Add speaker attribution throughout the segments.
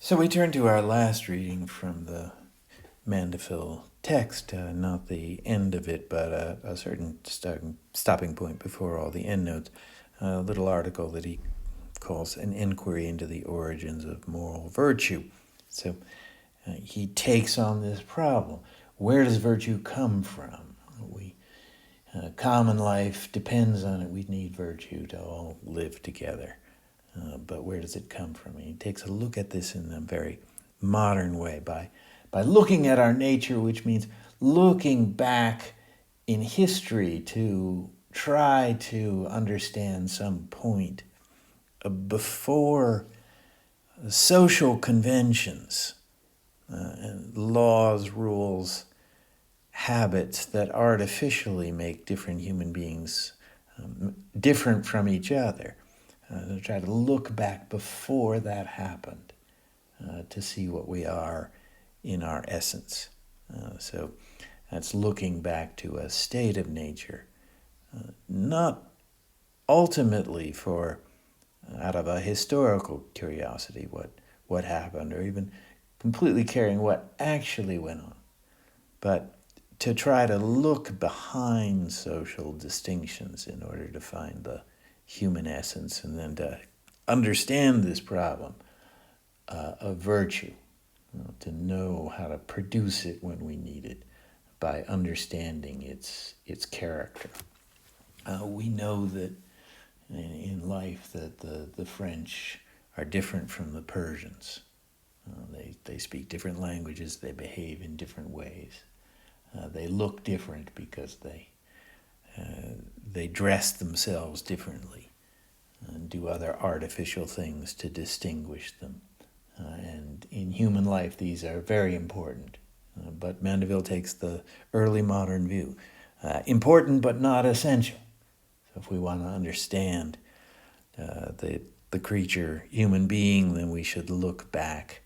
Speaker 1: So we turn to our last reading from the Mandeville text, not the end of it, but a certain stopping point before all the endnotes, a little article that he calls an Enquiry into the origins of moral virtue. So he takes on this problem. Where does virtue come from? Common life depends on it. We need virtue to all live together. But where does it come from? He takes a look at this in a very modern way by looking at our nature, which means looking back in history to try to understand some point before social conventions, laws, rules, habits that artificially make different human beings different from each other. To try to look back before that happened to see what we are in our essence. So that's looking back to a state of nature, not ultimately for out of a historical curiosity what happened, or even completely caring what actually went on, but to try to look behind social distinctions in order to find the human essence, and then to understand this problem of virtue, to know how to produce it when we need it by understanding its character. We know that in life that the French are different from the Persians. They speak different languages, they behave in different ways. They look different because they dress themselves differently and do other artificial things to distinguish them. And in human life, these are very important. But Mandeville takes the early modern view. Important but not essential. So if we want to understand the creature, human being, then we should look back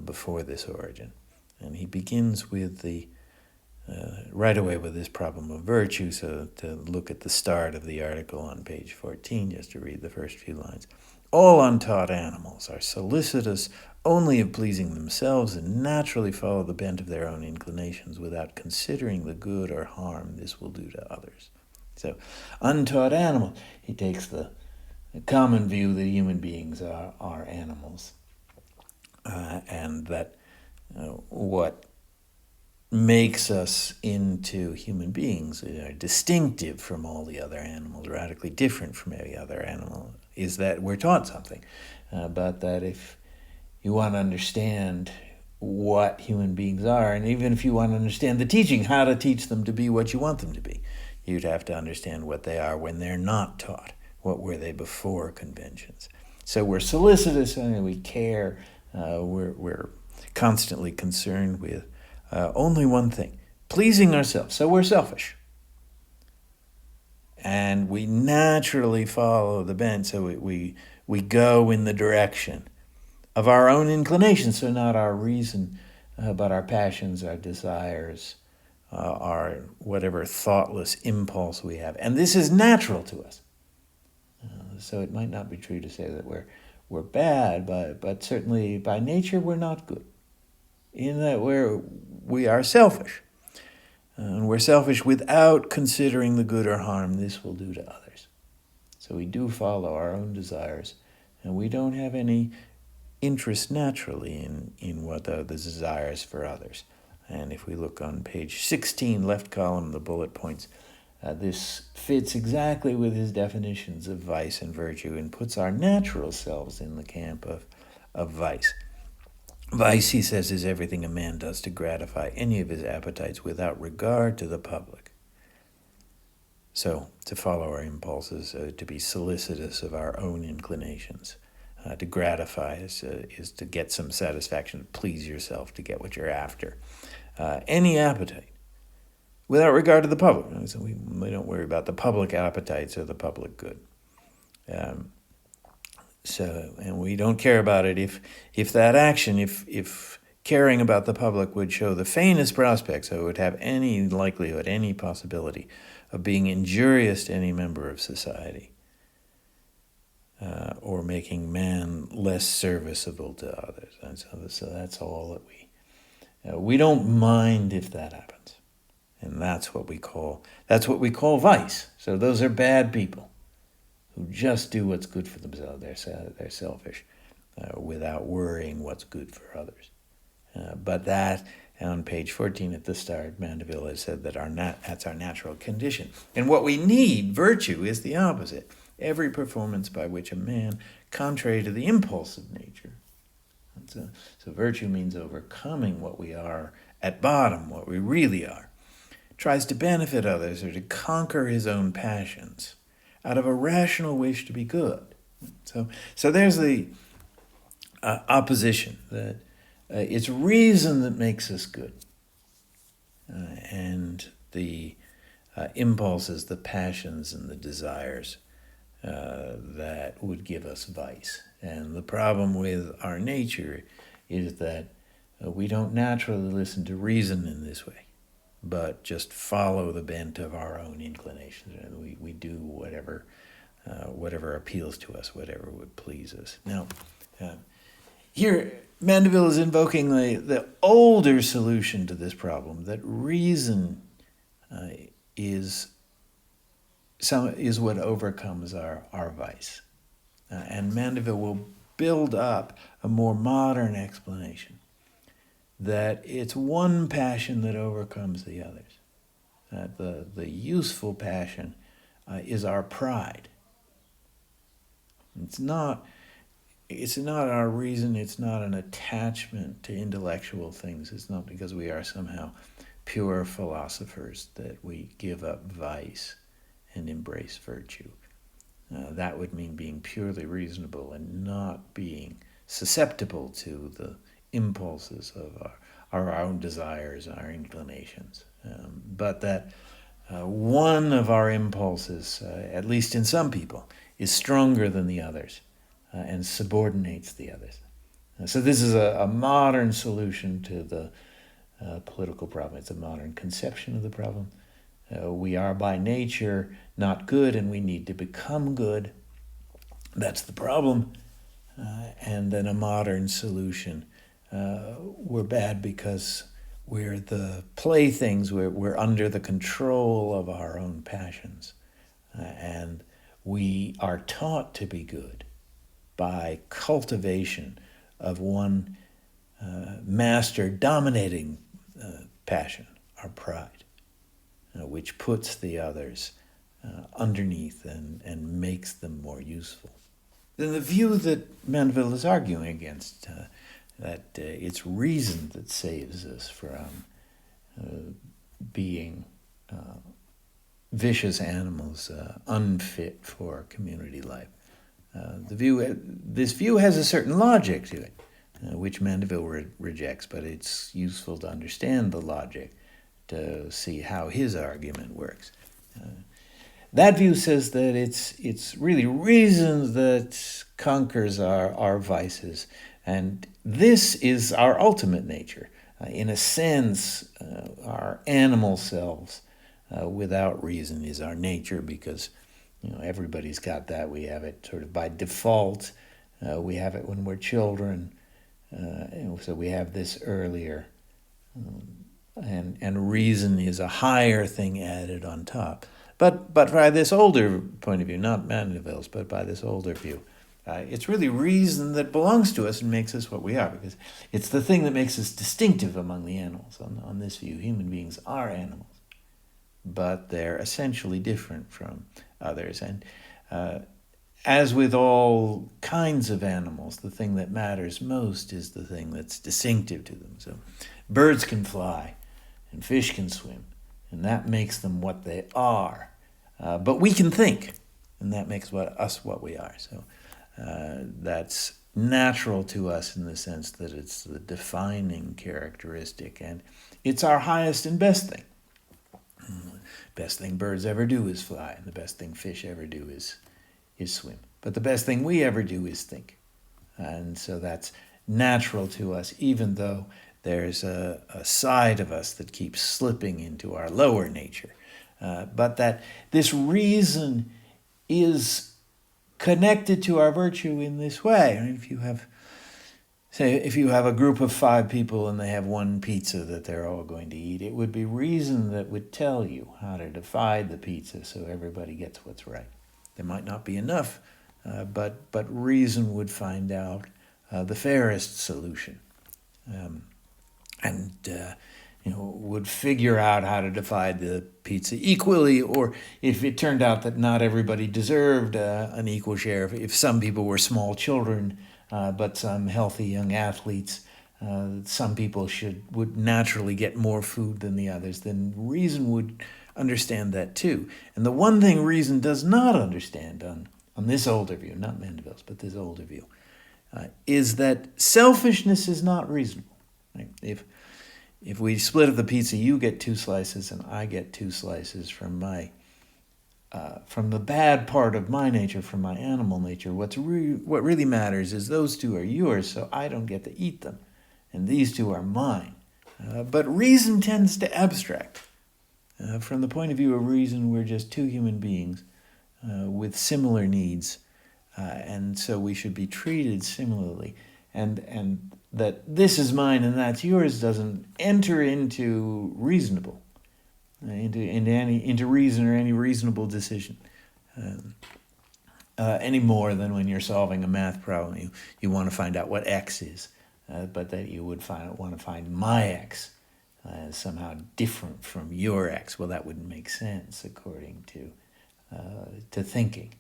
Speaker 1: before this origin. And he begins with right away with this problem of virtue. So to look at the start of the article on page 14, just to read the first few lines. All untaught animals are solicitous only of pleasing themselves and naturally follow the bent of their own inclinations without considering the good or harm this will do to others. So, untaught animals. He takes the common view that human beings are animals, and that what makes us into human beings, are distinctive from all the other animals, radically different from every other animal, is that we're taught something. But that if you want to understand what human beings are, and even if you want to understand the teaching, how to teach them to be what you want them to be, you'd have to understand what they are when they're not taught. What were they before conventions? So we're solicitous and we care. We're constantly concerned with only one thing, pleasing ourselves. So we're selfish. And we naturally follow the bent, so we go in the direction of our own inclinations, so not our reason, but our passions, our desires, our whatever thoughtless impulse we have. And this is natural to us. So it might not be true to say that we're bad, but certainly by nature we're not good, in that we are selfish. And we're selfish without considering the good or harm this will do to others. So we do follow our own desires, and we don't have any interest naturally in what the desires for others. And if we look on page 16, left column, the bullet points, this fits exactly with his definitions of vice and virtue and puts our natural selves in the camp of vice. Vice, he says, is everything a man does to gratify any of his appetites without regard to the public. So, to follow our impulses, to be solicitous of our own inclinations, to gratify is to get some satisfaction, to please yourself, to get what you're after. Any appetite, without regard to the public. So we don't worry about the public appetites or the public good. And we don't care about it if that action, if caring about the public would show the faintest prospect, so it would have any likelihood, any possibility of being injurious to any member of society. or making man less serviceable to others. And so that's all that we don't mind if that happens. And that's what we call vice. So those are bad people who just do what's good for themselves. They're selfish without worrying what's good for others. But that, on page 14 at the start, Mandeville has said that that's our natural condition. And what we need, virtue, is the opposite. Every performance by which a man, contrary to the impulse of nature, so virtue means overcoming what we are at bottom, what we really are, tries to benefit others or to conquer his own passions out of a rational wish to be good. So there's the opposition, that it's reason that makes us good, and the impulses, the passions, and the desires that would give us vice. And the problem with our nature is that we don't naturally listen to reason in this way, but just follow the bent of our own inclinations. And we do whatever appeals to us, whatever would please us. Now, here Mandeville is invoking the older solution to this problem, that reason is what overcomes our vice. And Mandeville will build up a more modern explanation, that it's one passion that overcomes the others. That the useful passion is our pride. It's not our reason, it's not an attachment to intellectual things. It's not because we are somehow pure philosophers that we give up vice and embrace virtue. That would mean being purely reasonable and not being susceptible to the impulses of our own desires, our inclinations. But that one of our impulses, at least in some people, is stronger than the others and subordinates the others. So this is a modern solution to the political problem. It's a modern conception of the problem. We are by nature not good, and we need to become good. That's the problem. And then a modern solution. We're bad because we're the playthings. We're under the control of our own passions. And we are taught to be good by cultivation of one master dominating passion, our pride, which puts the others underneath and makes them more useful. Then the view that Mandeville is arguing against, that it's reason that saves us from being vicious animals, unfit for community life. This view has a certain logic to it, which Mandeville rejects, but it's useful to understand the logic to see how his argument works. That view says that it's really reason that conquers our vices, and this is our ultimate nature. In a sense, our animal selves without reason is our nature, because everybody's got that. We have it sort of by default. We have it when we're children, so we have this earlier. And reason is a higher thing added on top. But by this older point of view, not Mandeville's, but by this older view, it's really reason that belongs to us and makes us what we are, because it's the thing that makes us distinctive among the animals. On this view, human beings are animals, but they're essentially different from others. And as with all kinds of animals, the thing that matters most is the thing that's distinctive to them. So birds can fly, and fish can swim, and that makes them what they are. But we can think, and that makes us what we are. So that's natural to us in the sense that it's the defining characteristic, and it's our highest and best thing. Best thing birds ever do is fly, and the best thing fish ever do is swim. But the best thing we ever do is think. And so that's natural to us, even though there's a side of us that keeps slipping into our lower nature. But that this reason is connected to our virtue in this way. I mean, if you have a group of 5 people and they have one pizza that they're all going to eat, it would be reason that would tell you how to divide the pizza so everybody gets what's right. There might not be enough, but reason would find out the fairest solution, and would figure out how to divide the pizza equally, or if it turned out that not everybody deserved an equal share, if some people were small children, but some healthy young athletes, some people would naturally get more food than the others, then reason would understand that too. And the one thing reason does not understand on this older view, not Mandeville's, but this older view, is that selfishness is not reasonable. Right? If we split up the pizza, you get 2 slices and I get 2 slices from the bad part of my nature, from my animal nature. What really matters is those 2 are yours, so I don't get to eat them, and these 2 are mine. But reason tends to abstract. From the point of view of reason, we're just 2 human beings with similar needs, and so we should be treated similarly. And that this is mine and that's yours doesn't enter into reasonable, into reason or any reasonable decision, any more than when you're solving a math problem. You want to find out what x is, but that you would want to find my x somehow different from your x. Well, that wouldn't make sense according to thinking,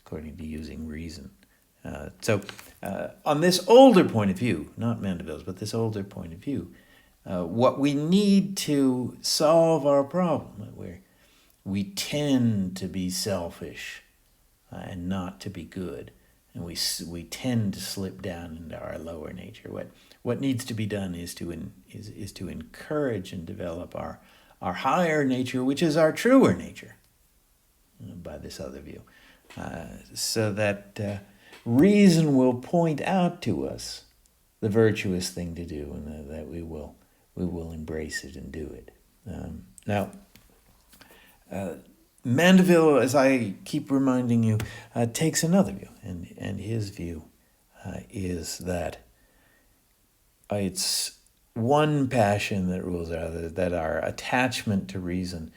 Speaker 1: according to using reason. So on this older point of view, not Mandeville's, but this older point of view, what we need to solve our problem, where we tend to be selfish and not to be good, and we tend to slip down into our lower nature. What needs to be done is to encourage and develop our higher nature, which is our truer nature, by this other view, so that reason will point out to us the virtuous thing to do, and that we will embrace it and do it. Now, Mandeville, as I keep reminding you, takes another view, and his view is that it's one passion that rules our that our attachment to reason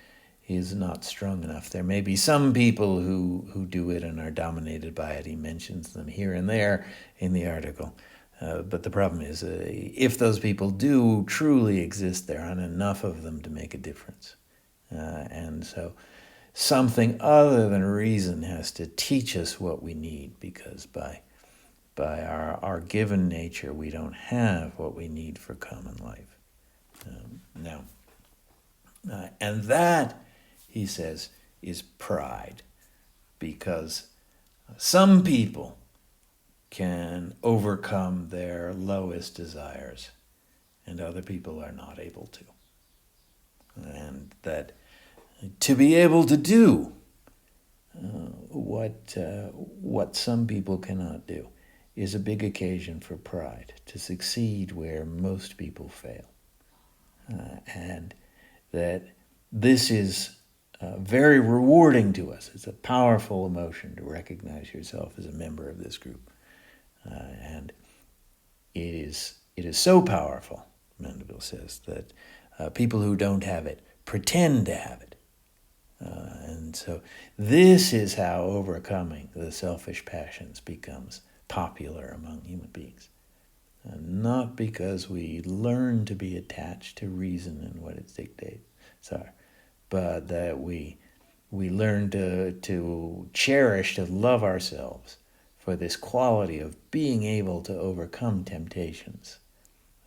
Speaker 1: is not strong enough. There may be some people who do it and are dominated by it. He mentions them here and there in the article. But the problem is, if those people do truly exist, there aren't enough of them to make a difference. And so something other than reason has to teach us what we need, because by our given nature, we don't have what we need for common life. And that, he says, is pride, because some people can overcome their lowest desires and other people are not able to. And that to be able to do what some people cannot do is a big occasion for pride, to succeed where most people fail. And that this is very rewarding to us. It's a powerful emotion to recognize yourself as a member of this group. And it is so powerful, Mandeville says, that people who don't have it pretend to have it. And so this is how overcoming the selfish passions becomes popular among human beings. Not because we learn to be attached to reason and what its dictates are, but that we learn to cherish, to love ourselves for this quality of being able to overcome temptations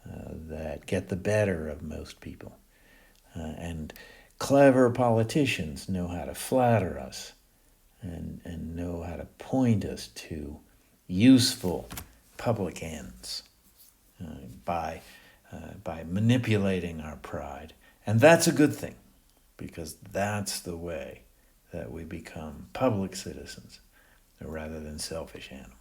Speaker 1: that get the better of most people. And clever politicians know how to flatter us and know how to point us to useful public ends by manipulating our pride. And that's a good thing, because that's the way that we become public citizens rather than selfish animals.